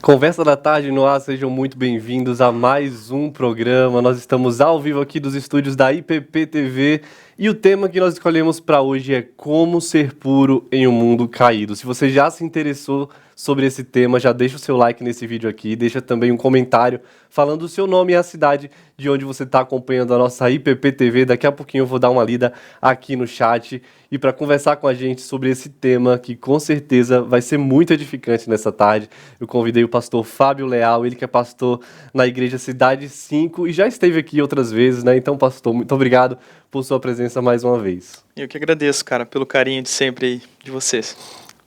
Conversa da tarde no ar, sejam muito bem-vindos a mais um programa. Nós estamos ao vivo aqui dos estúdios da IPP TV e o tema que nós escolhemos para hoje é como ser puro em um mundo caído. Se você já se interessou sobre esse tema, já deixa o seu like nesse vídeo aqui, deixa também um comentário falando o seu nome e a cidade de onde você está acompanhando a nossa IPP TV. Daqui a pouquinho eu vou dar uma lida aqui no chat. E para conversar com a gente sobre esse tema, que com certeza vai ser muito edificante nessa tarde, eu convidei o pastor Fábio Leal, ele que é pastor na Igreja Cidade 5 e já esteve aqui outras vezes, né? Então, pastor, muito obrigado por sua presença mais uma vez. Eu que agradeço, cara, pelo carinho de sempre aí de vocês.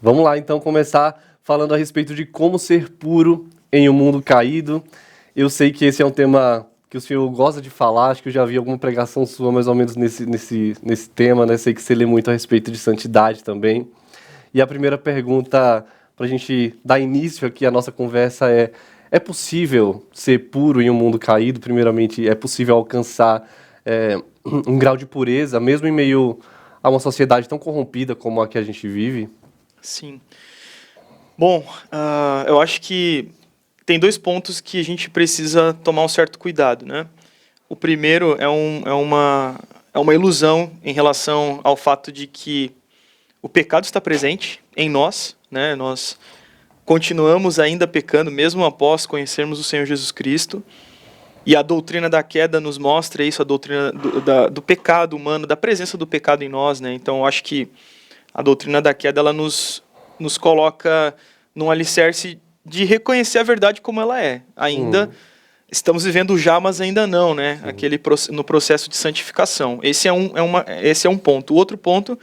Vamos lá, então, começar falando a respeito de como ser puro em um mundo caído. Eu sei que esse é um tema que o senhor gosta de falar, acho que eu já vi alguma pregação sua mais ou menos nesse tema, né? Sei que você lê muito a respeito de santidade também. E a primeira pergunta, para a gente dar início aqui à nossa conversa, é possível ser puro em um mundo caído? Primeiramente, é possível alcançar um grau de pureza, mesmo em meio a uma sociedade tão corrompida como a que a gente vive? Sim. Bom, eu acho que tem dois pontos que a gente precisa tomar um certo cuidado, né? O primeiro é uma ilusão em relação ao fato de que o pecado está presente em nós, né? Nós continuamos ainda pecando, mesmo após conhecermos o Senhor Jesus Cristo. E a doutrina da queda nos mostra isso, a doutrina do pecado humano, da presença do pecado em nós, né? Então, eu acho que a doutrina da queda ela nos coloca num alicerce de reconhecer a verdade como ela é. Ainda estamos vivendo já, mas ainda não, né? No processo de santificação. Esse é um ponto. O outro ponto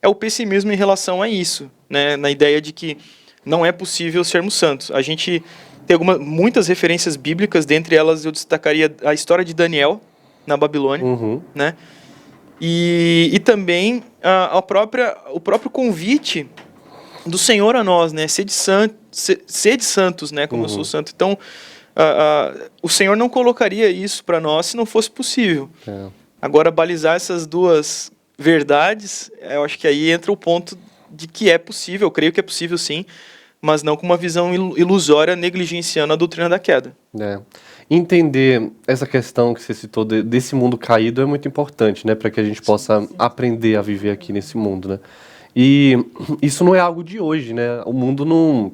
é o pessimismo em relação a isso, né? Na ideia de que não é possível sermos santos. A gente tem muitas referências bíblicas, dentre elas eu destacaria a história de Daniel na Babilônia, né? E também o próprio convite do Senhor a nós, né? Sede santos, né? Como eu sou santo. Então, o Senhor não colocaria isso para nós se não fosse possível. Agora, balizar essas duas verdades, eu acho que aí entra o ponto de que é possível, eu creio que é possível sim, mas não com uma visão ilusória, negligenciando a doutrina da queda. Entender essa questão que você citou desse mundo caído é muito importante, né? Para que a gente possa aprender a viver aqui nesse mundo, né? E isso não é algo de hoje, né? O mundo não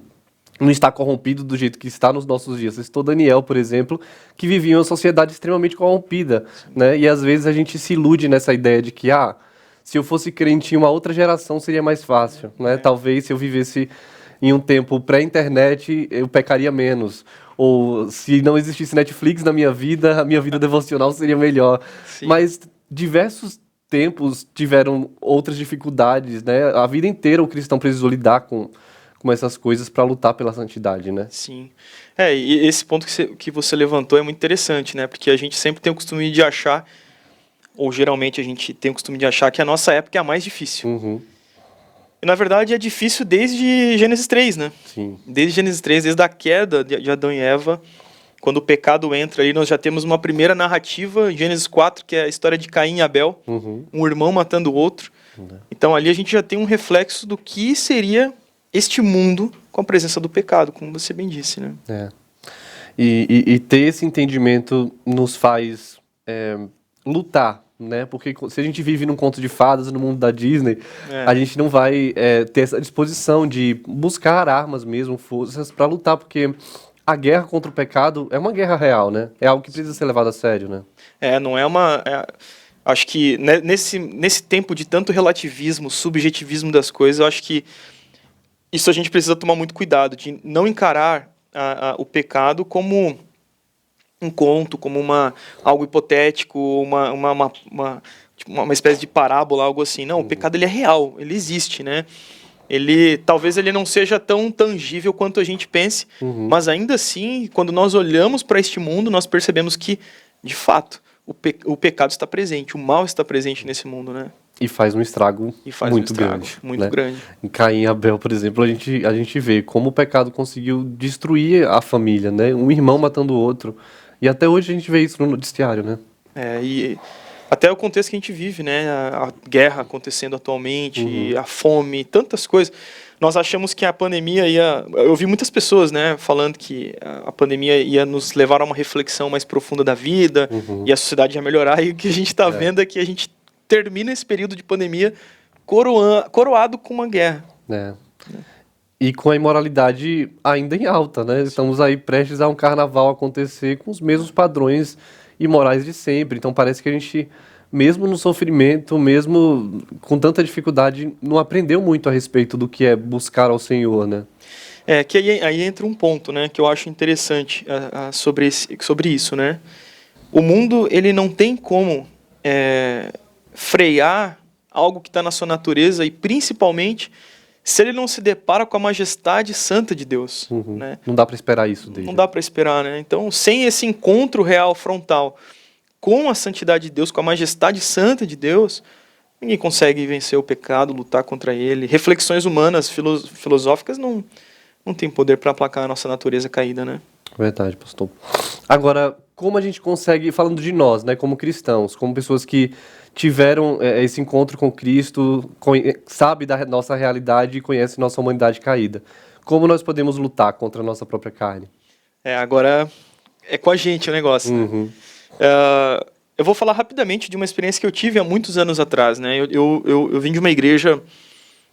está corrompido do jeito que está nos nossos dias. Eu citou Daniel, por exemplo, que vivia em uma sociedade extremamente corrompida, né? E às vezes a gente se ilude nessa ideia de que, se eu fosse crente em uma outra geração seria mais fácil, né? Talvez se eu vivesse em um tempo pré-internet eu pecaria menos. Ou se não existisse Netflix na minha vida, a minha vida devocional seria melhor. Sim. Mas diversos tempos tiveram outras dificuldades, né? A vida inteira o cristão precisou lidar com essas coisas para lutar pela santidade, né? Sim. E esse ponto que você levantou é muito interessante, né? Porque a gente sempre tem o costume de achar, ou geralmente a gente tem o costume de achar que a nossa época é a mais difícil. E na verdade é difícil desde Gênesis 3, né? Sim. Desde Gênesis 3, desde a queda de Adão e Eva, quando o pecado entra ali, nós já temos uma primeira narrativa, em Gênesis 4, que é a história de Caim e Abel, um irmão matando o outro. Então ali a gente já tem um reflexo do que seria este mundo com a presença do pecado, como você bem disse, né? E ter esse entendimento nos faz lutar, né? Porque se a gente vive num conto de fadas no mundo da Disney, a gente não vai ter essa disposição de buscar armas mesmo, forças para lutar, porque a guerra contra o pecado é uma guerra real, né? É algo que precisa ser levado a sério, né? Não é uma... acho que nesse tempo de tanto relativismo, subjetivismo das coisas, eu acho que isso a gente precisa tomar muito cuidado, de não encarar o pecado como um conto, como algo hipotético, uma espécie de parábola, algo assim. Não, o pecado ele é real, ele existe, né? Talvez ele não seja tão tangível quanto a gente pense, mas ainda assim, quando nós olhamos para este mundo, nós percebemos que, de fato, o pecado está presente, o mal está presente nesse mundo, né? E faz um estrago muito grande. Muito grande. Em Caim e Abel, por exemplo, a gente vê como o pecado conseguiu destruir a família, né? Um irmão matando o outro. E até hoje a gente vê isso no noticiário, né? E até o contexto que a gente vive, né? A guerra acontecendo atualmente, a fome, tantas coisas. Nós achamos que a pandemia ia... Eu vi muitas pessoas, né, falando que a pandemia ia nos levar a uma reflexão mais profunda da vida e a sociedade ia melhorar. E o que a gente está vendo é que a gente termina esse período de pandemia coroado com uma guerra. E com a imoralidade ainda em alta, né? Estamos aí prestes a um carnaval acontecer com os mesmos padrões imorais de sempre. Então parece que a gente, mesmo no sofrimento, mesmo com tanta dificuldade, não aprendeu muito a respeito do que é buscar ao Senhor, né? Que aí entra um ponto, né, que eu acho interessante sobre isso, né? O mundo, ele não tem como frear algo que está na sua natureza, e principalmente se ele não se depara com a majestade santa de Deus. Né? Não dá para esperar isso dele. Não dá para esperar, né? Então, sem esse encontro real, frontal, com a santidade de Deus, com a majestade santa de Deus, ninguém consegue vencer o pecado, lutar contra ele. Reflexões humanas, filosóficas, não tem poder para aplacar a nossa natureza caída, né? Verdade, pastor. Agora, como a gente consegue, falando de nós, né, como cristãos, como pessoas que tiveram esse encontro com Cristo, sabe da nossa realidade e conhece nossa humanidade caída, como nós podemos lutar contra a nossa própria carne? Agora é com a gente o negócio. Eu vou falar rapidamente de uma experiência que eu tive há muitos anos atrás, né? Eu vim de uma igreja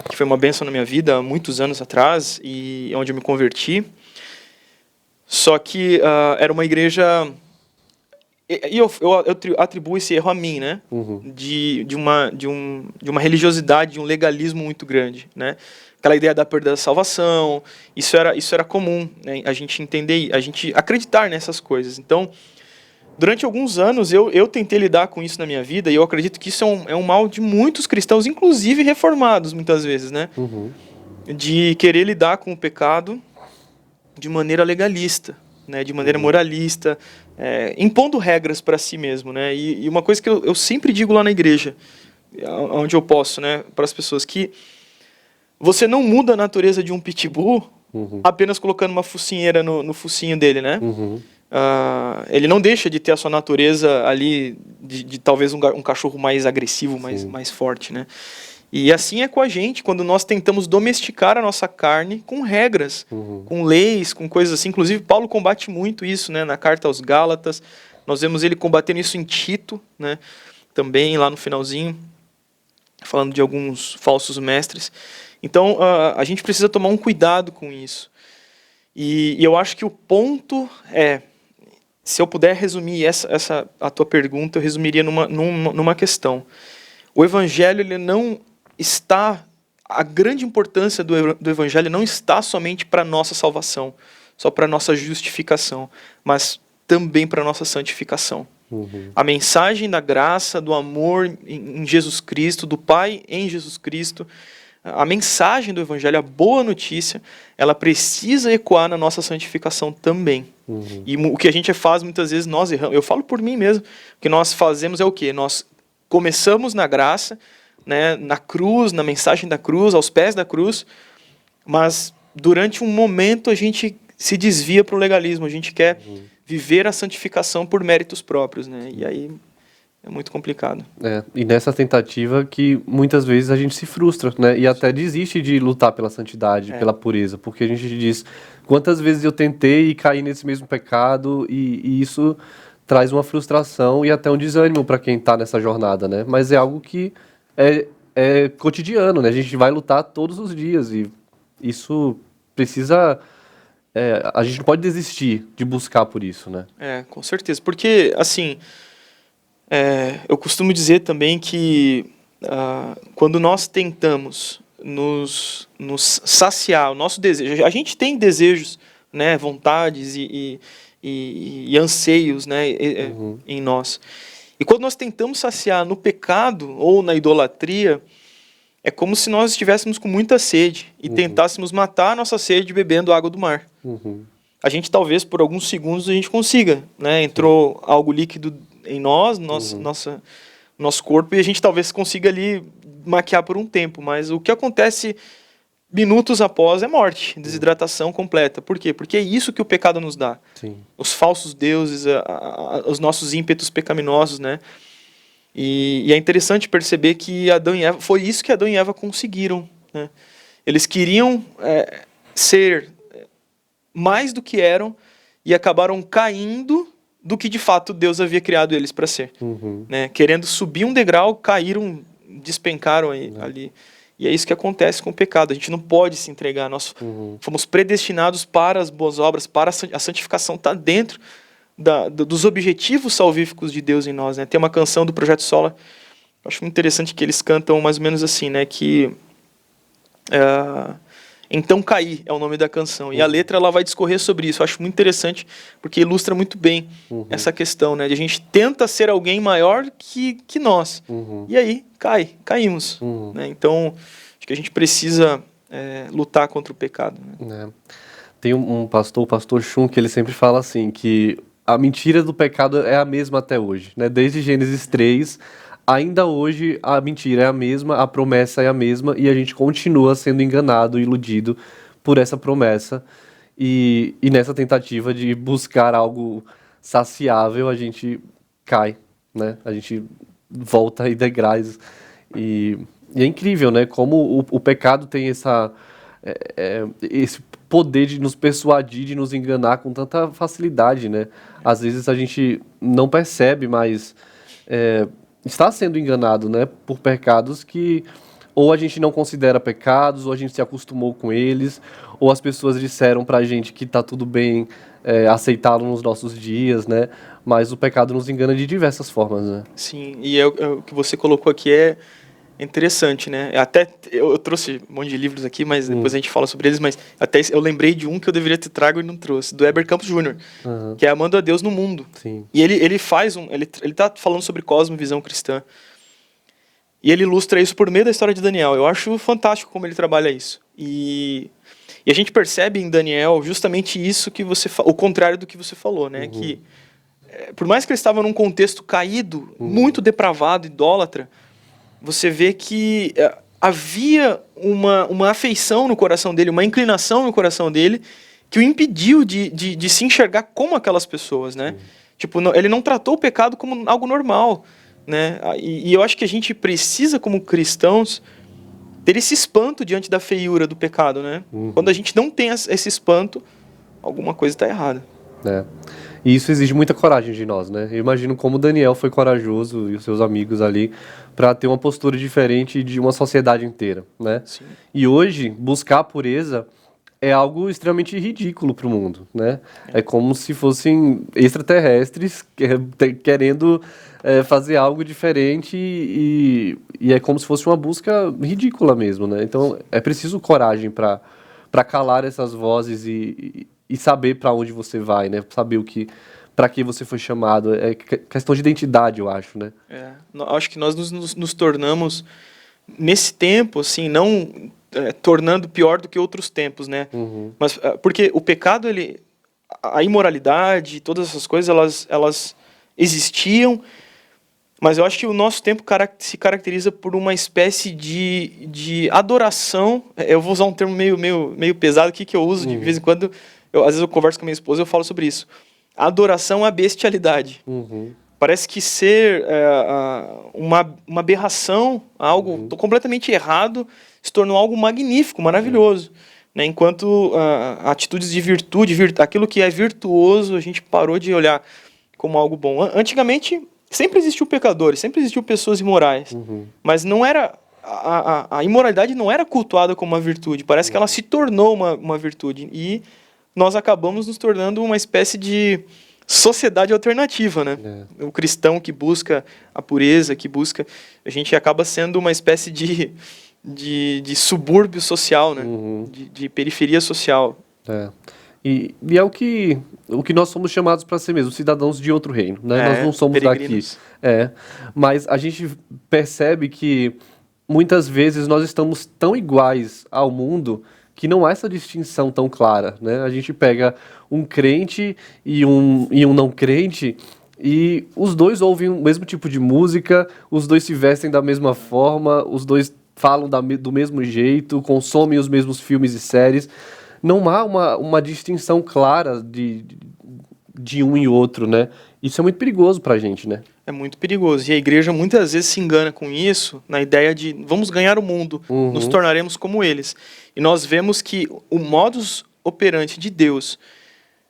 que foi uma bênção na minha vida há muitos anos atrás, e onde eu me converti. Só que era uma igreja... E eu atribuo esse erro a mim, né? De uma religiosidade, de um legalismo muito grande, né? Aquela ideia da perda da salvação, isso era comum, né? A gente entender, a gente acreditar nessas coisas. Então, durante alguns anos, eu tentei lidar com isso na minha vida, e eu acredito que isso é um mal de muitos cristãos, inclusive reformados, muitas vezes, né? De querer lidar com o pecado de maneira legalista, né? De maneira moralista, impondo regras para si mesmo, né? E uma coisa que eu sempre digo lá na igreja, onde eu posso, né, para as pessoas, que você não muda a natureza de um pitbull apenas colocando uma focinheira no focinho dele, né? Ele não deixa de ter a sua natureza ali de talvez um cachorro mais agressivo, mais forte, né? E assim é com a gente, quando nós tentamos domesticar a nossa carne com regras, com leis, com coisas assim. Inclusive, Paulo combate muito isso, né? Na carta aos Gálatas, nós vemos ele combatendo isso em Tito, né? Também lá no finalzinho, falando de alguns falsos mestres. Então, a gente precisa tomar um cuidado com isso. E eu acho que o ponto se eu puder resumir a tua pergunta, eu resumiria numa questão. O evangelho, ele não está... A grande importância do evangelho não está somente para a nossa salvação, só para a nossa justificação, mas também para a nossa santificação. A mensagem da graça, do amor em Jesus Cristo, do Pai em Jesus Cristo, a mensagem do evangelho, a boa notícia, ela precisa ecoar na nossa santificação também. E o que a gente faz muitas vezes, nós erramos. Eu falo por mim mesmo. O que nós fazemos é o quê? Nós começamos na graça, né, na cruz, na mensagem da cruz, aos pés da cruz, mas durante um momento a gente se desvia para o legalismo, a gente quer viver a santificação por méritos próprios, né? E aí é muito complicado. E nessa tentativa que muitas vezes a gente se frustra, né? E até desiste de lutar pela santidade, pela pureza, porque a gente diz, quantas vezes eu tentei e caí nesse mesmo pecado, e isso traz uma frustração e até um desânimo para quem está nessa jornada, né? Mas é algo que é cotidiano, né? A gente vai lutar todos os dias, e isso precisa... a gente não pode desistir de buscar por isso, né? Com certeza, porque, assim... eu costumo dizer também que quando nós tentamos nos saciar o nosso desejo, a gente tem desejos, né, vontades e anseios, né, em nós. E quando nós tentamos saciar no pecado ou na idolatria, é como se nós estivéssemos com muita sede e tentássemos matar a nossa sede bebendo água do mar. A gente talvez por alguns segundos a gente consiga, né? Entrou algo líquido em nós, nosso corpo, e a gente talvez consiga ali maquiar por um tempo, mas o que acontece minutos após é morte, desidratação completa. Por quê? Porque é isso que o pecado nos dá. Os falsos deuses, os nossos ímpetos pecaminosos, né? E é interessante perceber que Adão e Eva, foi isso que Adão e Eva conseguiram, né? Eles queriam ser mais do que eram e acabaram caindo do que de fato Deus havia criado eles para ser. Né? Querendo subir um degrau, caíram, despencaram ali. E é isso que acontece com o pecado. A gente não pode se entregar. Nós fomos predestinados para as boas obras, para a santificação. Está dentro dos objetivos salvíficos de Deus em nós. Né? Tem uma canção do Projeto Sola, eu acho muito interessante, que eles cantam mais ou menos assim, né? Que Então Caí é o nome da canção. E a letra ela vai discorrer sobre isso. Eu acho muito interessante, porque ilustra muito bem essa questão, né? De a gente tenta ser alguém maior que nós. E aí caímos. Né? Então, acho que a gente precisa lutar contra o pecado. Né? Tem um pastor, o pastor Shun, que ele sempre fala assim, que a mentira do pecado é a mesma até hoje. Né? Desde Gênesis 3, ainda hoje a mentira é a mesma, a promessa é a mesma, e a gente continua sendo enganado, iludido por essa promessa. E nessa tentativa de buscar algo saciável, a gente cai, né? A gente volta em degraus. E é incrível, né? Como o pecado tem esse poder de nos persuadir, de nos enganar com tanta facilidade, né? Às vezes a gente não percebe, mas está sendo enganado, né? Por pecados que ou a gente não considera pecados, ou a gente se acostumou com eles, ou as pessoas disseram pra gente que tá tudo bem aceitá-lo nos nossos dias, né? Mas o pecado nos engana de diversas formas, né? Sim, e o que você colocou aqui é interessante, né? Até eu trouxe um monte de livros aqui, mas depois a gente fala sobre eles, mas até eu lembrei de um que eu deveria ter trago e não trouxe, do Heber Campos Jr., que é Amando a Deus no Mundo. Sim. E ele tá falando sobre cosmovisão cristã. E ele ilustra isso por meio da história de Daniel. Eu acho fantástico como ele trabalha isso. E a gente percebe em Daniel justamente isso que o contrário do que você falou, né? Que por mais que ele estava num contexto caído, muito depravado, idólatra, você vê que havia uma afeição no coração dele, uma inclinação no coração dele, que o impediu de se enxergar como aquelas pessoas, né? Tipo, ele não tratou o pecado como algo normal, né? E eu acho que a gente precisa, como cristãos, ter esse espanto diante da feiura do pecado, né? Quando a gente não tem esse espanto, alguma coisa está errada. E isso exige muita coragem de nós, né? Eu imagino como Daniel foi corajoso e os seus amigos ali para ter uma postura diferente de uma sociedade inteira, né? Sim. E hoje, buscar a pureza é algo extremamente ridículo para o mundo, né? É como se fossem extraterrestres querendo fazer algo diferente e é como se fosse uma busca ridícula mesmo, né? Então, é preciso coragem para calar essas vozes e saber para onde você vai, né? Saber para que você foi chamado. É questão de identidade, eu acho, né? Acho que nós nos tornamos, nesse tempo, assim, não tornando pior do que outros tempos, né? Mas porque o pecado, a imoralidade, todas essas coisas, elas existiam, mas eu acho que o nosso tempo se caracteriza por uma espécie de adoração. Eu vou usar um termo meio pesado aqui que eu uso de vez em quando. Às vezes eu converso com a minha esposa e eu falo sobre isso. Adoração à bestialidade. Parece que ser uma aberração, algo completamente errado, se tornou algo magnífico, maravilhoso. Né? Enquanto atitudes de virtude, aquilo que é virtuoso, a gente parou de olhar como algo bom. Antigamente, sempre existiu pecadores, sempre existiu pessoas imorais, mas não era... A imoralidade não era cultuada como uma virtude, parece que ela se tornou uma virtude. E nós acabamos nos tornando uma espécie de sociedade alternativa, né? O cristão que busca a pureza, a gente acaba sendo uma espécie de subúrbio social, né? De periferia social. E é o que nós somos chamados para ser mesmo, cidadãos de outro reino, né? Nós não somos peregrinos. daqui. Mas a gente percebe que muitas vezes nós estamos tão iguais ao mundo que não há essa distinção tão clara, né? A gente pega um crente e um não crente e os dois ouvem o mesmo tipo de música, os dois se vestem da mesma forma, os dois falam do mesmo jeito, consomem os mesmos filmes e séries. Não há uma distinção clara de um e outro, né? Isso é muito perigoso pra gente, né? é muito perigoso. E a igreja muitas vezes se engana com isso, na ideia de vamos ganhar o mundo, nos tornaremos como eles. E nós vemos que o modus operandi de Deus,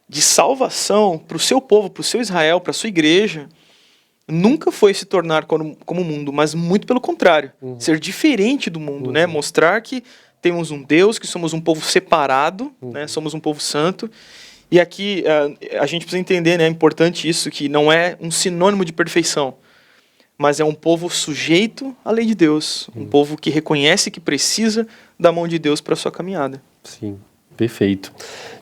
de salvação para o seu povo, para o seu Israel, para a sua igreja, nunca foi se tornar como o mundo, mas muito pelo contrário. Ser diferente do mundo, né? Mostrar que temos um Deus, que somos um povo separado, né? Somos um povo santo. E aqui a gente precisa entender, né? É importante isso, que não é um sinônimo de perfeição, mas é um povo sujeito à lei de Deus. Um povo que reconhece que precisa da mão de Deus para a sua caminhada. Sim, perfeito.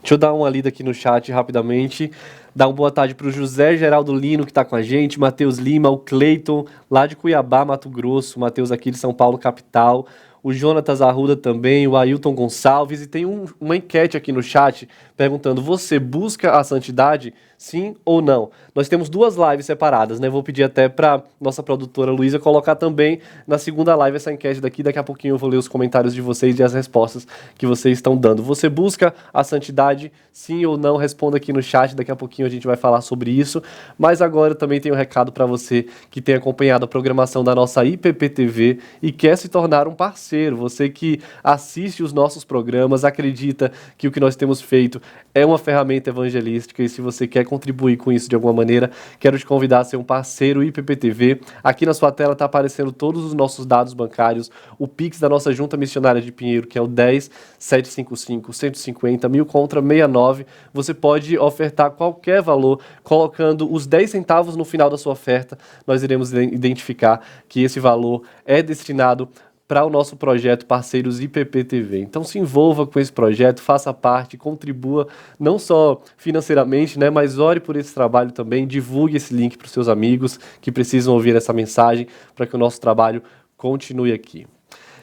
Deixa eu dar uma lida aqui no chat rapidamente. Dar uma boa tarde para o José Geraldo Lino, que está com a gente, Matheus Lima, o Cleiton, lá de Cuiabá, Mato Grosso, Matheus aqui de São Paulo, capital, o Jonatas Arruda também, o Ailton Gonçalves, e tem uma enquete aqui no chat perguntando: você busca a santidade, sim ou não? Nós temos 2 lives separadas, né? Vou pedir até para nossa produtora Luísa colocar também na segunda live essa enquete daqui. Daqui a pouquinho eu vou ler os comentários de vocês e as respostas que vocês estão dando. Você busca a santidade, sim ou não? Responda aqui no chat, daqui a pouquinho a gente vai falar sobre isso. Mas agora eu também tenho um recado para você que tem acompanhado a programação da nossa IPP-TV e quer se tornar um parceiro. Você que assiste os nossos programas, acredita que o que nós temos feito é uma ferramenta evangelística, e se você quer contribuir com isso de alguma maneira, quero te convidar a ser um parceiro IPP-TV. Aqui na sua tela está aparecendo todos os nossos dados bancários, o Pix da nossa Junta Missionária de Pinheiro, que é o 10-755-150-1000 Você pode ofertar qualquer valor, colocando os 10 centavos no final da sua oferta. Nós iremos identificar que esse valor é destinado para o nosso projeto Parceiros IPP-TV. Então se envolva com esse projeto, faça parte, contribua, não só financeiramente, né, mas ore por esse trabalho também, divulgue esse link para os seus amigos que precisam ouvir essa mensagem para que o nosso trabalho continue aqui.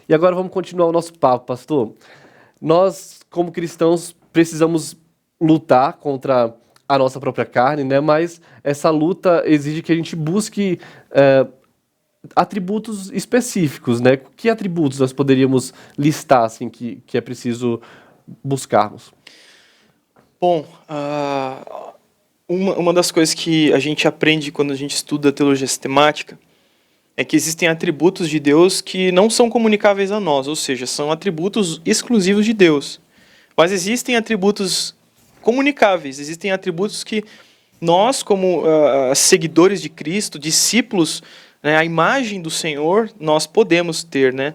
E agora vamos continuar o nosso papo, pastor. Nós, como cristãos, precisamos lutar contra a nossa própria carne, né, mas essa luta exige que a gente busque atributos específicos, né? Que atributos nós poderíamos listar, assim, que é preciso buscarmos? Bom, uma das coisas que a gente aprende quando a gente estuda teologia sistemática é que existem atributos de Deus que não são comunicáveis a nós, ou seja, são atributos exclusivos de Deus. Mas existem atributos comunicáveis, existem atributos que nós, como seguidores de Cristo, discípulos, né, a imagem do Senhor, nós podemos ter, né?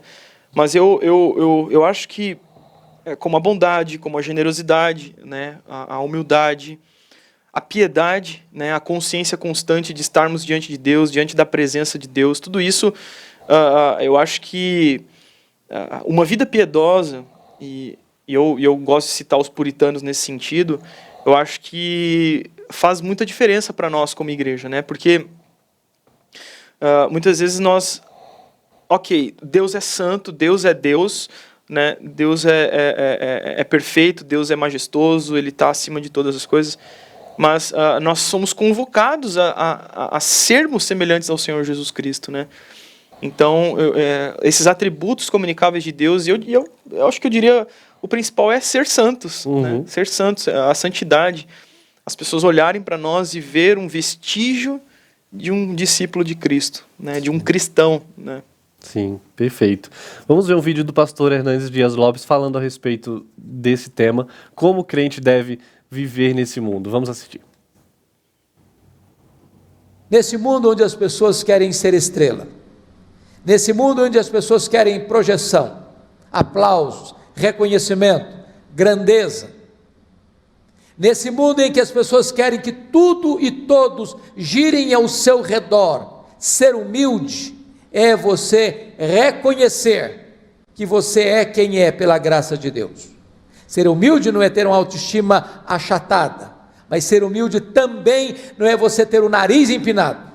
Mas eu acho que, como a bondade, como a generosidade, né, a humildade, a piedade, né, a consciência constante de estarmos diante de Deus, diante da presença de Deus, tudo isso, eu acho que uma vida piedosa, e eu gosto de citar os puritanos nesse sentido, eu acho que faz muita diferença para nós como igreja, né? Porque muitas vezes nós, Deus é santo, Deus é Deus, né? Deus é perfeito, Deus é majestoso, Ele está acima de todas as coisas, mas nós somos convocados a sermos semelhantes ao Senhor Jesus Cristo, né? Então, esses atributos comunicáveis de Deus, eu acho que eu diria, o principal é ser santos, né? Ser santos, a santidade, as pessoas olharem para nós e ver um vestígio de um discípulo de Cristo, né? De um cristão, né? Sim, perfeito. Vamos ver um vídeo do pastor Hernandes Dias Lopes falando a respeito desse tema, como o crente deve viver nesse mundo. Vamos assistir. Nesse mundo onde as pessoas querem ser estrela, nesse mundo onde as pessoas querem projeção, aplausos, reconhecimento, grandeza, nesse mundo em que as pessoas querem que tudo e todos girem ao seu redor, ser humilde é você reconhecer que você é quem é pela graça de Deus. Ser humilde não é ter uma autoestima achatada, mas ser humilde também não é você ter o nariz empinado.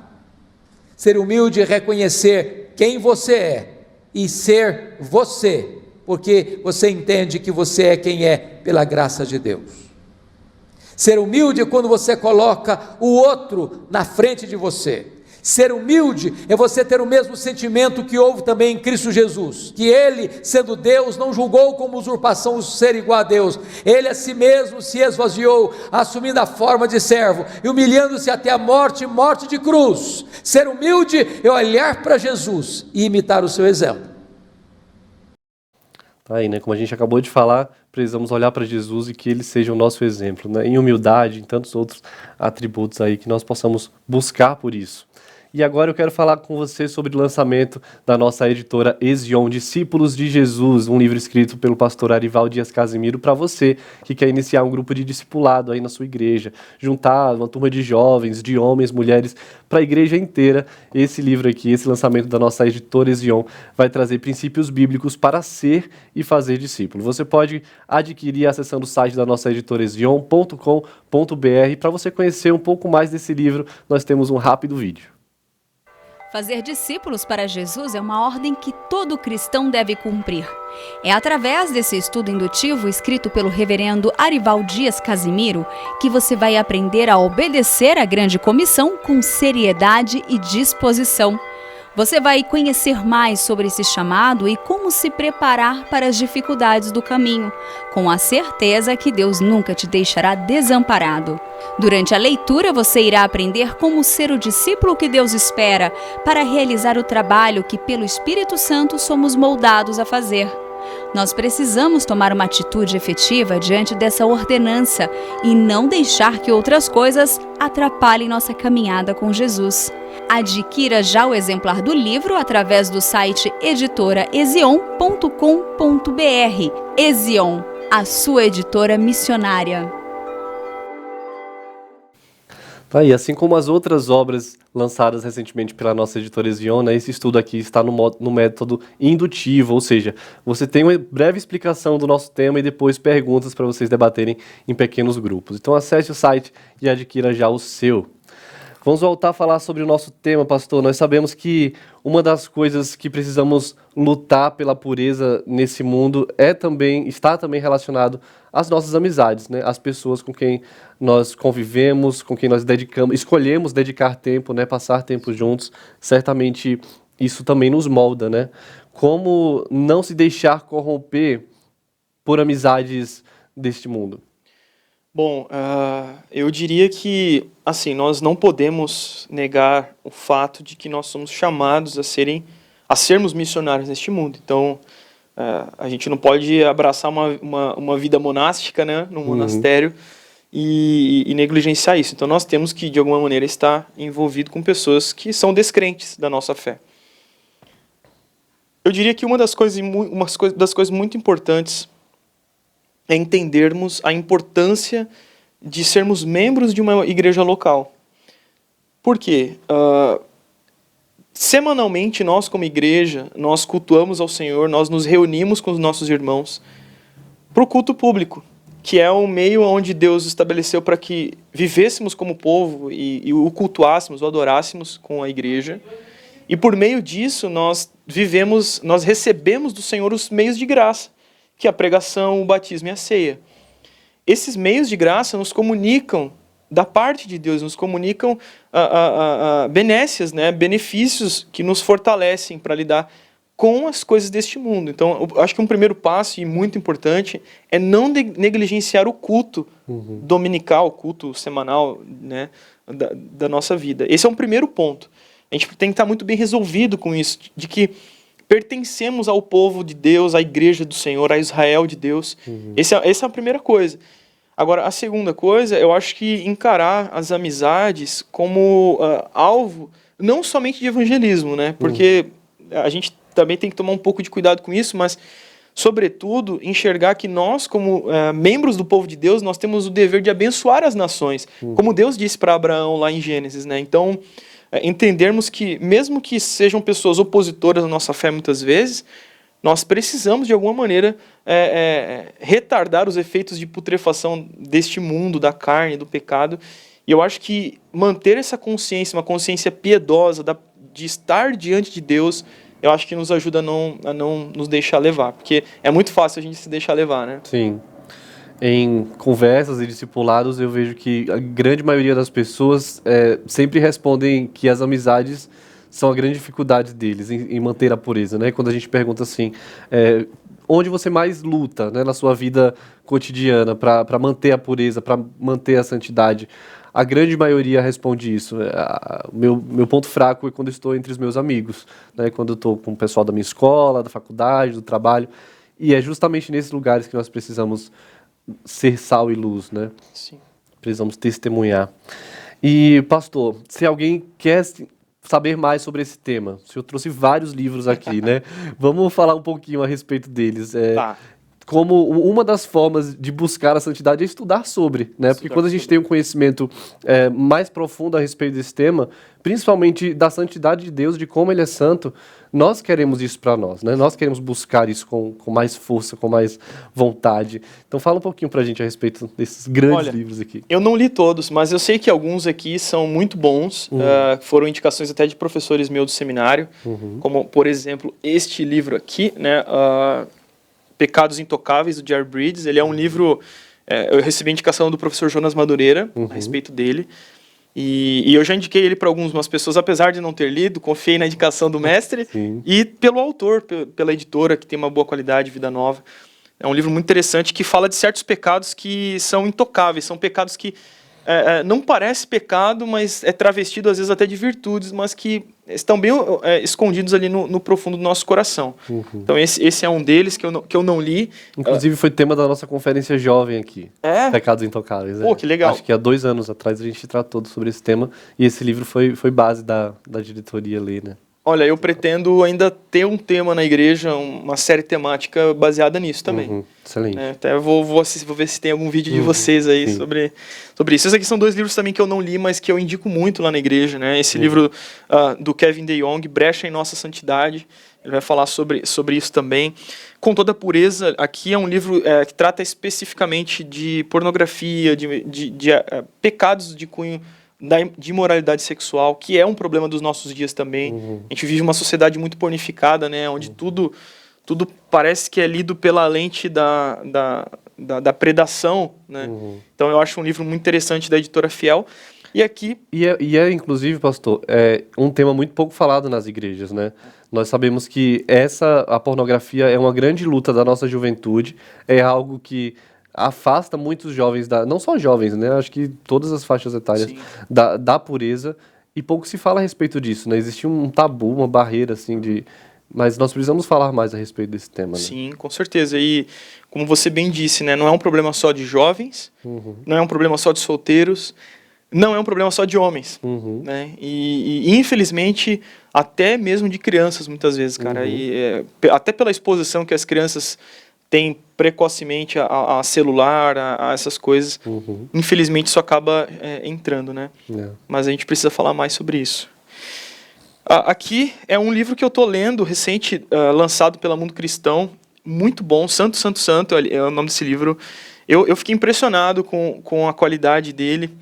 Ser humilde é reconhecer quem você é e ser você, porque você entende que você é quem é pela graça de Deus. Ser humilde é quando você coloca o outro na frente de você. Ser humilde é você ter o mesmo sentimento que houve também em Cristo Jesus, que ele, sendo Deus, não julgou como usurpação o ser igual a Deus. Ele a si mesmo se esvaziou, assumindo a forma de servo e humilhando-se até a morte, morte de cruz. Ser humilde é olhar para Jesus e imitar o seu exemplo. Tá aí, né? Como a gente acabou de falar, precisamos olhar para Jesus e que ele seja o nosso exemplo, né? Em humildade, em tantos outros atributos aí, que nós possamos buscar por isso. E agora eu quero falar com você sobre o lançamento da nossa editora Ezion, Discípulos de Jesus, um livro escrito pelo pastor Arival Dias Casimiro, para você que quer iniciar um grupo de discipulado aí na sua igreja, juntar uma turma de jovens, de homens, mulheres, para a igreja inteira. Esse livro aqui, esse lançamento da nossa editora Ezion, vai trazer princípios bíblicos para ser e fazer discípulo. Você pode adquirir acessando o site da nossa editora ezion.com.br. Para você conhecer um pouco mais desse livro, nós temos um rápido vídeo. Fazer discípulos para Jesus é uma ordem que todo cristão deve cumprir. É através desse estudo indutivo escrito pelo reverendo Arival Dias Casimiro que você vai aprender a obedecer à grande comissão com seriedade e disposição. Você vai conhecer mais sobre esse chamado e como se preparar para as dificuldades do caminho, com a certeza que Deus nunca te deixará desamparado. Durante a leitura, você irá aprender como ser o discípulo que Deus espera para realizar o trabalho que, pelo Espírito Santo, somos moldados a fazer. Nós precisamos tomar uma atitude efetiva diante dessa ordenança e não deixar que outras coisas atrapalhem nossa caminhada com Jesus. Adquira já o exemplar do livro através do site editoraezion.com.br. Ezion, a sua editora missionária. Tá aí, assim como as outras obras lançadas recentemente pela nossa editora Ezion, né, esse estudo aqui está no método indutivo, ou seja, você tem uma breve explicação do nosso tema e depois perguntas para vocês debaterem em pequenos grupos. Então acesse o site e adquira já o seu. Vamos voltar a falar sobre o nosso tema, pastor. Nós sabemos que uma das coisas que precisamos lutar pela pureza nesse mundo está também relacionado às nossas amizades, né? As pessoas com quem nós convivemos, com quem nós escolhemos dedicar tempo, né? Passar tempo juntos. Certamente isso também nos molda, né? Como não se deixar corromper por amizades deste mundo? Bom, eu diria que, assim, nós não podemos negar o fato de que nós somos chamados a sermos missionários neste mundo. Então, a gente não pode abraçar uma vida monástica, né, num monastério e negligenciar isso. Então, nós temos que, de alguma maneira, estar envolvido com pessoas que são descrentes da nossa fé. Eu diria que uma das coisas muito importantes é entendermos a importância de sermos membros de uma igreja local. Por quê? Semanalmente, nós como igreja, nós cultuamos ao Senhor, nós nos reunimos com os nossos irmãos para o culto público, que é um meio onde Deus estabeleceu para que vivêssemos como povo e o cultuássemos, o adorássemos com a igreja. E por meio disso, nós recebemos do Senhor os meios de graça, que é a pregação, o batismo e a ceia. Esses meios de graça nos comunicam da parte de Deus, nos comunicam benécias, né? Benefícios que nos fortalecem para lidar com as coisas deste mundo. Então, eu acho que um primeiro passo, e muito importante, é não negligenciar o culto dominical, o culto semanal, né? da nossa vida. Esse é um primeiro ponto. A gente tem que estar muito bem resolvido com isso, de que pertencemos ao povo de Deus, à igreja do Senhor, a Israel de Deus. Essa é a primeira coisa. Agora, a segunda coisa, eu acho que encarar as amizades como alvo, não somente de evangelismo, né? Porque a gente também tem que tomar um pouco de cuidado com isso, mas, sobretudo, enxergar que nós, como membros do povo de Deus, nós temos o dever de abençoar as nações, como Deus disse para Abraão lá em Gênesis, né? Então, entendermos que, mesmo que sejam pessoas opositoras à nossa fé muitas vezes, nós precisamos, de alguma maneira, retardar os efeitos de putrefação deste mundo, da carne, do pecado. E eu acho que manter essa consciência, uma consciência piedosa de estar diante de Deus, eu acho que nos ajuda a não nos deixar levar. Porque é muito fácil a gente se deixar levar, né? Sim. em conversas e discipulados, eu vejo que a grande maioria das pessoas sempre respondem que as amizades são a grande dificuldade deles em manter a pureza, né? Quando a gente pergunta assim, onde você mais luta, né, na sua vida cotidiana para manter a pureza, para manter a santidade, a grande maioria responde isso. Meu ponto fraco é quando eu estou entre os meus amigos, né? Quando eu estou com o pessoal da minha escola, da faculdade, do trabalho, e é justamente nesses lugares que nós precisamos ser sal e luz, né? Sim. Precisamos testemunhar. E, pastor, se alguém quer saber mais sobre esse tema, o senhor trouxe vários livros aqui, né? Vamos falar um pouquinho a respeito deles. Tá. Como uma das formas de buscar a santidade é estudar sobre, né? Porque quando a gente tem um conhecimento mais profundo a respeito desse tema, principalmente da santidade de Deus, de como Ele é santo, nós queremos isso para nós, né? Nós queremos buscar isso com mais força, com mais vontade. Então fala um pouquinho para a gente a respeito desses grandes livros aqui. Eu não li todos, mas eu sei que alguns aqui são muito bons. Foram indicações até de professores meus do seminário, como, por exemplo, este livro aqui, né? Pecados Intocáveis, do Jerry Bridges. Ele é um livro... eu recebi a indicação do professor Jonas Madureira a respeito dele. E eu já indiquei ele para algumas pessoas, apesar de não ter lido, confiei na indicação do mestre. Sim. E pelo autor, pela editora, que tem uma boa qualidade, Vida Nova. É um livro muito interessante que fala de certos pecados que são intocáveis, são pecados que não parece pecado, mas é travestido às vezes até de virtudes, mas que estão bem escondidos ali no profundo do nosso coração. Então esse é um deles que eu não li. Inclusive foi tema da nossa conferência jovem aqui. Pecados Intocáveis. Pô, que legal. Acho que há 2 anos atrás a gente tratou sobre esse tema e esse livro foi base da diretoria ali, né? Olha, eu pretendo ainda ter um tema na igreja, uma série temática baseada nisso também. Excelente. Até vou ver se tem algum vídeo de vocês aí sobre isso. Esses aqui são 2 livros também que eu não li, mas que eu indico muito lá na igreja, né? Esse livro do Kevin DeYoung, Brecha em Nossa Santidade, ele vai falar sobre isso também. Com Toda a Pureza, aqui é um livro que trata especificamente de pornografia, de pecados de cunho de imoralidade sexual, que é um problema dos nossos dias também. A gente vive uma sociedade muito pornificada, né, onde tudo parece que é lido pela lente da predação, né? Então eu acho um livro muito interessante da editora Fiel. E aqui... inclusive, pastor, um tema muito pouco falado nas igrejas, né? Nós sabemos que a pornografia é uma grande luta da nossa juventude, é algo que afasta muitos jovens, não só jovens, né? Acho que todas as faixas etárias da pureza, e pouco se fala a respeito disso, né? Existe um tabu, uma barreira, assim, mas nós precisamos falar mais a respeito desse tema, né? Sim, com certeza. E, como você bem disse, né? Não é um problema só de jovens, não é um problema só de solteiros, não é um problema só de homens, né? E infelizmente, até mesmo de crianças, muitas vezes, cara. E, até pela exposição que as crianças têm precocemente a celular, a essas coisas, infelizmente isso acaba entrando, né? Mas a gente precisa falar mais sobre isso. Aqui é um livro que eu estou lendo, recente, lançado pela Mundo Cristão, muito bom, Santo, Santo, Santo é o nome desse livro. Eu fiquei impressionado com a qualidade dele,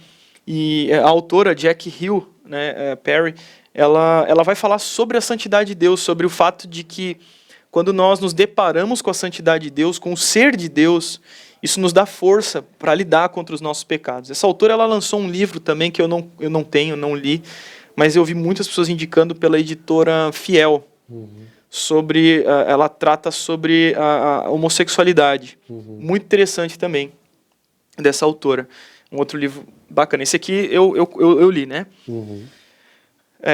e a autora, Jack Hill, né, Perry, ela vai falar sobre a santidade de Deus, sobre o fato de que quando nós nos deparamos com a santidade de Deus, com o ser de Deus, isso nos dá força para lidar contra os nossos pecados. Essa autora ela lançou um livro também que eu não li, mas eu vi muitas pessoas indicando pela editora Fiel, ela trata sobre a homossexualidade. Muito interessante também, dessa autora. Um outro livro bacana. Esse aqui eu li, né?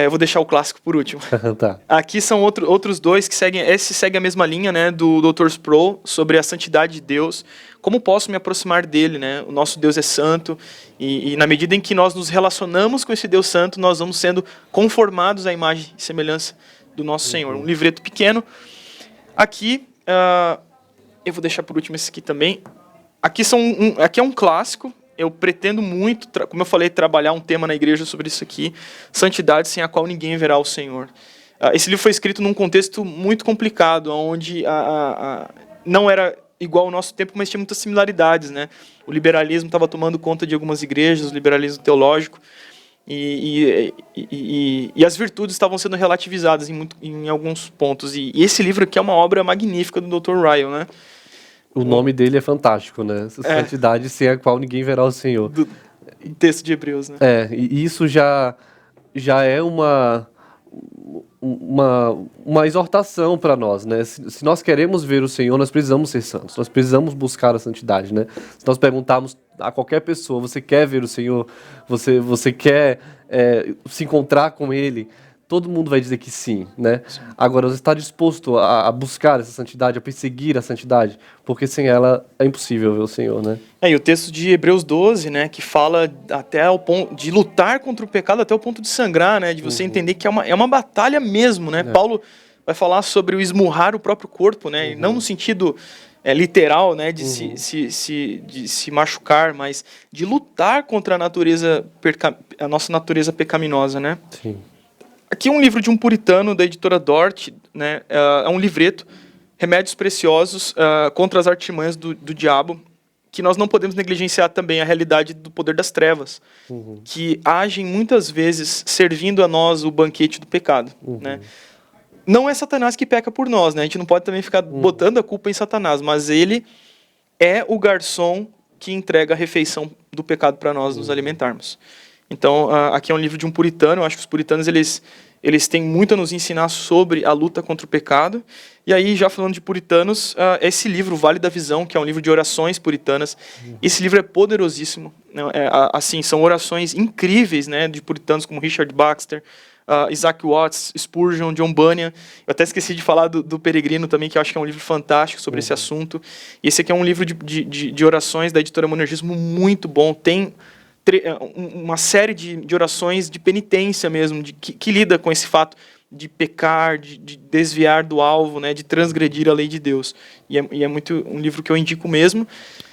Eu vou deixar o clássico por último. Tá. Aqui são outros 2 que seguem... Esse segue a mesma linha, né, do Dr. Sproul, sobre a santidade de Deus. Como posso me aproximar dele, né? O nosso Deus é santo. E na medida em que nós nos relacionamos com esse Deus santo, nós vamos sendo conformados à imagem e semelhança do nosso Senhor. Um livreto pequeno. Aqui, eu vou deixar por último esse aqui também. Aqui é um clássico. Eu pretendo muito, como eu falei, trabalhar um tema na igreja sobre isso aqui, santidade sem a qual ninguém verá o Senhor. Esse livro foi escrito num contexto muito complicado, onde não era igual ao nosso tempo, mas tinha muitas similaridades, né? O liberalismo estava tomando conta de algumas igrejas, o liberalismo teológico, e as virtudes estavam sendo relativizadas em alguns pontos. E esse livro aqui é uma obra magnífica do Dr. Ryle, né? O nome dele é fantástico, né? Santidade sem a qual ninguém verá o Senhor. Do texto de Hebreus, né? E isso já é uma exortação para nós, né? Se nós queremos ver o Senhor, nós precisamos ser santos, nós precisamos buscar a santidade, né? Se nós perguntarmos a qualquer pessoa, você quer ver o Senhor? Você quer se encontrar com Ele? Todo mundo vai dizer que sim, né? Sim. Agora, você está disposto a buscar essa santidade, a perseguir a santidade? Porque sem ela é impossível ver o Senhor, né? E o texto de Hebreus 12, né, que fala até ao ponto de lutar contra o pecado até o ponto de sangrar, né? De você entender que é uma batalha mesmo, né? Paulo vai falar sobre o esmurrar o próprio corpo, né? E não no sentido literal, né, de se machucar, mas de lutar contra a nossa natureza pecaminosa, né? Sim. Aqui é um livro de um puritano da editora Dort, né? É um livreto, Remédios Preciosos contra as Artimanhas do Diabo, que nós não podemos negligenciar também a realidade do poder das trevas, que agem muitas vezes servindo a nós o banquete do pecado, né? Não é Satanás que peca por nós, né? A gente não pode também ficar botando a culpa em Satanás, mas ele é o garçom que entrega a refeição do pecado para nós nos alimentarmos. Então, aqui é um livro de um puritano. Eu acho que os puritanos eles têm muito a nos ensinar sobre a luta contra o pecado. E aí, já falando de puritanos, esse livro, Vale da Visão, que é um livro de orações puritanas, esse livro é poderosíssimo. Assim, são orações incríveis, né, de puritanos como Richard Baxter, Isaac Watts, Spurgeon, John Bunyan. Eu até esqueci de falar do Peregrino também, que eu acho que é um livro fantástico sobre esse assunto. E esse aqui é um livro de orações da editora Monergismo muito bom. Tem uma série de orações de penitência mesmo, que lida com esse fato de pecar, de desviar do alvo, né, de transgredir a lei de Deus. E é muito um livro que eu indico mesmo.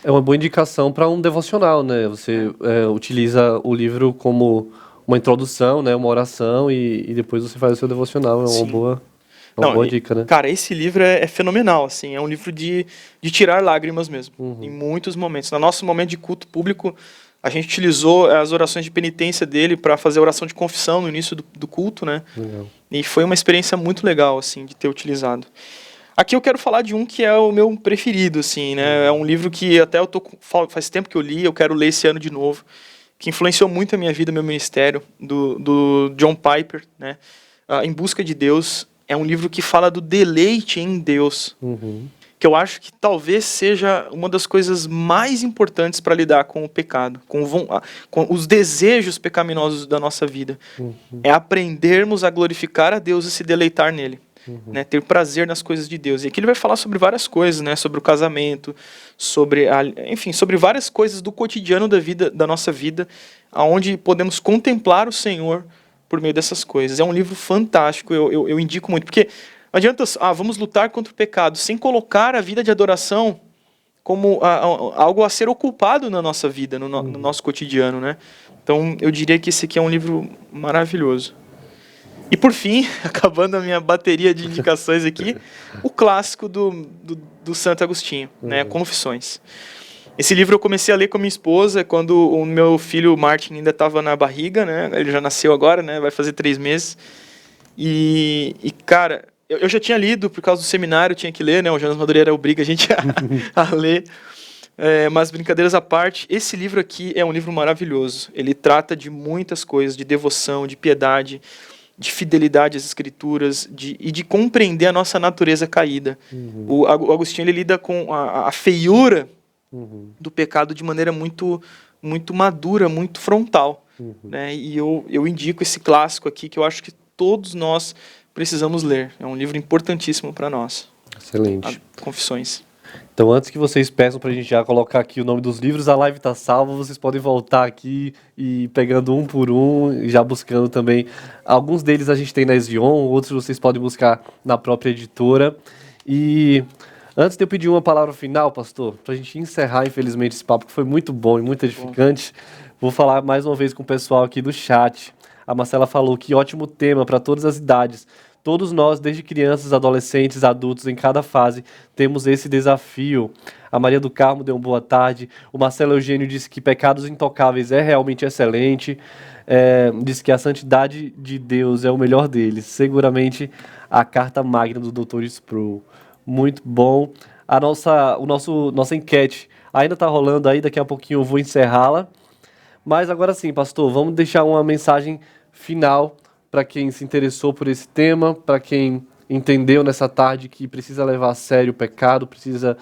É uma boa indicação para um devocional, né? Você utiliza o livro como uma introdução, né, uma oração, e depois você faz o seu devocional. É uma boa dica, né? Cara, esse livro é fenomenal, assim, é um livro de tirar lágrimas mesmo, em muitos momentos. No nosso momento de culto público, a gente utilizou as orações de penitência dele para fazer a oração de confissão no início do culto, né? Legal. E foi uma experiência muito legal, assim, de ter utilizado. Aqui eu quero falar de um que é o meu preferido, assim, né? É um livro que até faz tempo que eu li, eu quero ler esse ano de novo, que influenciou muito a minha vida, meu ministério, do John Piper, né? Em Busca de Deus. É um livro que fala do deleite em Deus. Que eu acho que talvez seja uma das coisas mais importantes para lidar com o pecado, com os desejos pecaminosos da nossa vida. É aprendermos a glorificar a Deus e se deleitar nele. Né, ter prazer nas coisas de Deus. E aqui ele vai falar sobre várias coisas, né, sobre o casamento, sobre várias coisas do cotidiano da nossa vida, onde podemos contemplar o Senhor por meio dessas coisas. É um livro fantástico, eu indico muito, porque não adianta, vamos lutar contra o pecado, sem colocar a vida de adoração como algo a ser ocupado na nossa vida, no nosso cotidiano, né? Então, eu diria que esse aqui é um livro maravilhoso. E, por fim, acabando a minha bateria de indicações aqui, o clássico do Santo Agostinho, né? Confissões. Esse livro eu comecei a ler com a minha esposa quando o meu filho Martin ainda estava na barriga, né? Ele já nasceu agora, né? Vai fazer 3 meses. E cara, eu já tinha lido, por causa do seminário, eu tinha que ler, né? O Jonas Madureira obriga a gente a ler. Mas, brincadeiras à parte, esse livro aqui é um livro maravilhoso. Ele trata de muitas coisas, de devoção, de piedade, de fidelidade às Escrituras, e de compreender a nossa natureza caída. O Agostinho, ele lida com a feiura do pecado de maneira muito, muito madura, muito frontal. Né? E eu indico esse clássico aqui, que eu acho que todos nós precisamos ler. É um livro importantíssimo para nós. Excelente. Confissões. Então, antes que vocês peçam para a gente já colocar aqui o nome dos livros, a live está salva, vocês podem voltar aqui e pegando um por um, e já buscando também. Alguns deles a gente tem na Esvion, outros vocês podem buscar na própria editora. E antes de eu pedir uma palavra final, pastor, para a gente encerrar, infelizmente, esse papo, que foi muito bom e muito edificante, vou falar mais uma vez com o pessoal aqui do chat. A Marcela falou que ótimo tema para todas as idades. Todos nós, desde crianças, adolescentes, adultos, em cada fase, temos esse desafio. A Maria do Carmo deu uma boa tarde. O Marcelo Eugênio disse que Pecados Intocáveis é realmente excelente. Disse que a santidade de Deus é o melhor deles. Seguramente a carta magna do Dr. Sproul. Muito bom. nossa enquete ainda está rolando aí, daqui a pouquinho eu vou encerrá-la. Mas agora sim, pastor, vamos deixar uma mensagem final para quem se interessou por esse tema, para quem entendeu nessa tarde que precisa levar a sério o pecado, precisa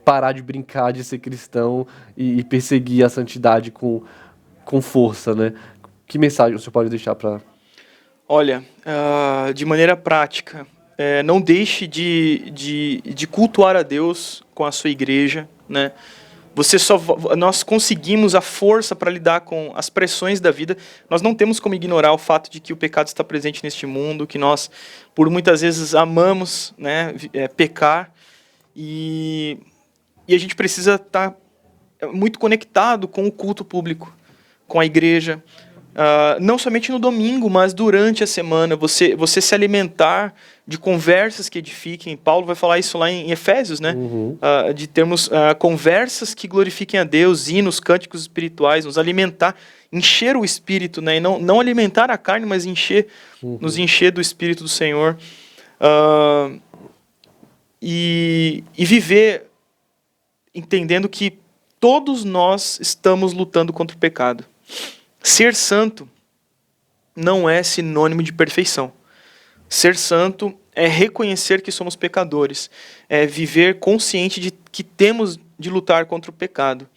parar de brincar de ser cristão e perseguir a santidade com força, né? Que mensagem você pode deixar para... Olha, de maneira prática, não deixe de cultuar a Deus com a sua igreja, né? Nós conseguimos a força para lidar com as pressões da vida. Nós não temos como ignorar o fato de que o pecado está presente neste mundo, que nós, por muitas vezes, amamos, né, pecar, e a gente precisa estar muito conectado com o culto público, com a igreja, não somente no domingo, mas durante a semana, você se alimentar de conversas que edifiquem. Paulo vai falar isso lá em Efésios, né? De termos conversas que glorifiquem a Deus, hinos, cânticos espirituais, nos alimentar, encher o espírito, né? E não alimentar a carne, mas nos encher do espírito do Senhor. E viver entendendo que todos nós estamos lutando contra o pecado. Ser santo não é sinônimo de perfeição. Ser santo é reconhecer que somos pecadores, é viver consciente de que temos de lutar contra o pecado.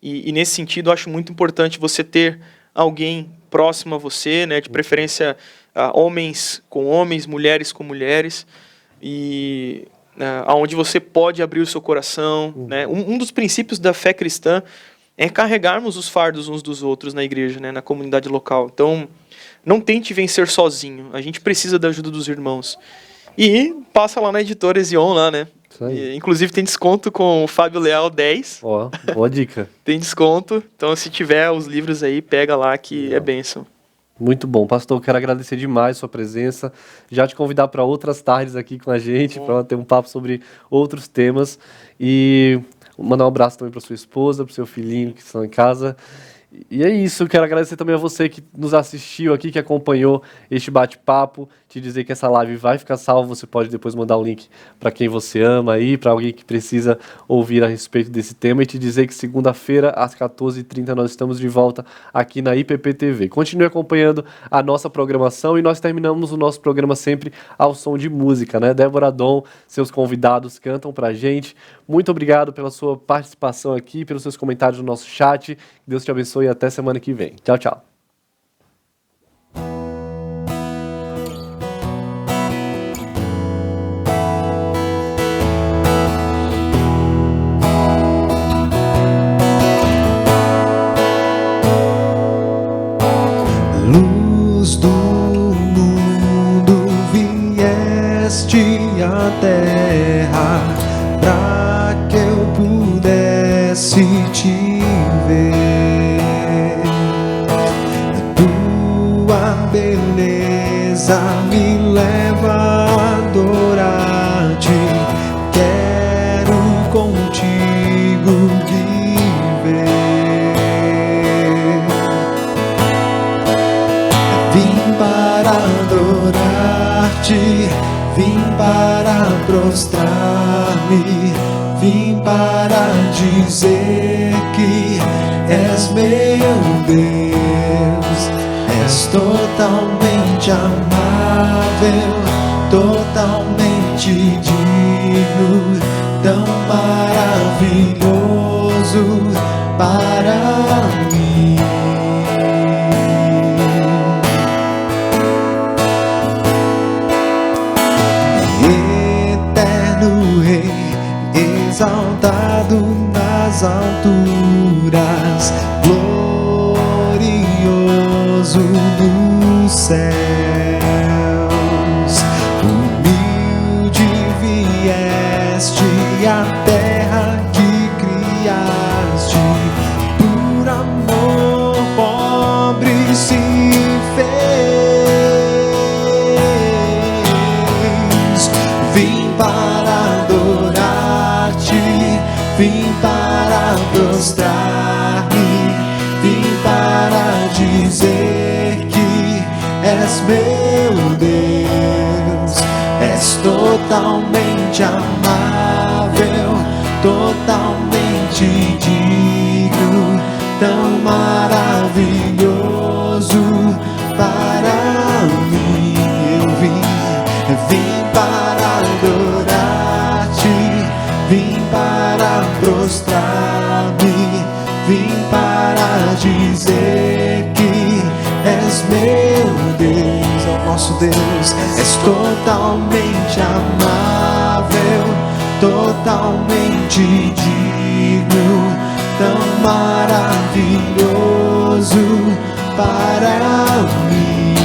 E nesse sentido, eu acho muito importante você ter alguém próximo a você, né, de preferência homens com homens, mulheres com mulheres, e onde você pode abrir o seu coração. Né? Um dos princípios da fé cristã é carregarmos os fardos uns dos outros na igreja, né, na comunidade local. Então, não tente vencer sozinho. A gente precisa da ajuda dos irmãos. E passa lá na editora Ezion, lá, né? E, inclusive tem desconto com o Fábio Leal 10. Ó, boa dica. Tem desconto. Então, se tiver os livros aí, pega lá que é bênção. Muito bom. Pastor, quero agradecer demais a sua presença. Já te convidar para outras tardes aqui com a gente, para ter um papo sobre outros temas. E mandar um abraço também para sua esposa, para o seu filhinho que estão em casa. E é isso, eu quero agradecer também a você que nos assistiu aqui, que acompanhou este bate-papo, te dizer que essa live vai ficar salva, você pode depois mandar o link para quem você ama aí, para alguém que precisa ouvir a respeito desse tema, e te dizer que segunda-feira, às 14h30, nós estamos de volta aqui na IPP TV. Continue acompanhando a nossa programação, e nós terminamos o nosso programa sempre ao som de música, né? Débora Dom, seus convidados cantam pra gente. Muito obrigado pela sua participação aqui, pelos seus comentários no nosso chat. Deus te abençoe e até semana que vem. Tchau, tchau. Luz do mundo, vieste à terra pra que eu pudesse te ver. Tua beleza me leva a adorar-te. Quero contigo viver. Vim para adorar-te, vim para prostrar-me, vim para dizer que és meu Deus. És totalmente amável, totalmente digno, tão maravilhoso para mim. Eterno Rei, exaltado nas alturas, glorioso nos céus. Humilde vieste à terra que criaste, por amor pobre se fez. Vim para adorar-te, vim para prostrar-me, vim para dizer que és meu Deus. És totalmente amável, totalmente digno, tão maravilhoso para mim. Eu vim para adorar-te, vim para prostrar-me, vim para dizer que és meu Deus, é o nosso Deus. És totalmente amável, totalmente digno, tão maravilhoso para mim.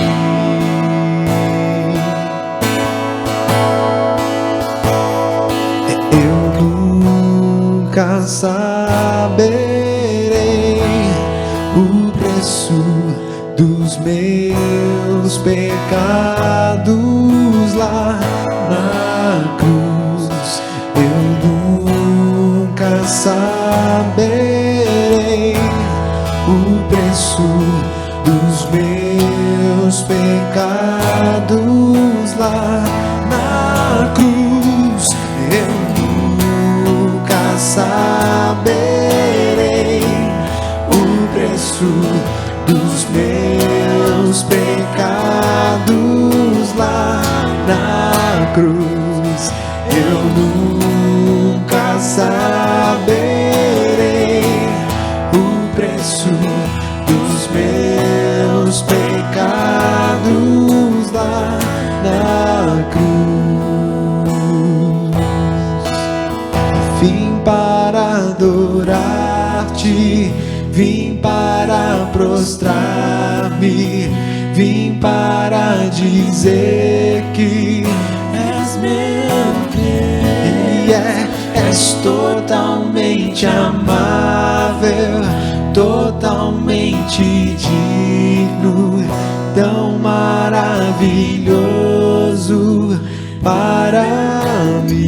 Eu nunca saberei o preço dos meus pecados lá na cruz. Eu nunca saberei o preço dos meus pecados lá na cruz. Eu nunca saberei o preço dos meus pecados lá na cruz. Eu nunca saberei o preço dos meus pecados lá na cruz. Vim para adorar-te, vim para prostrar-me, vim para dizer que és meu Deus. És totalmente amável, totalmente digno, tão maravilhoso para mim.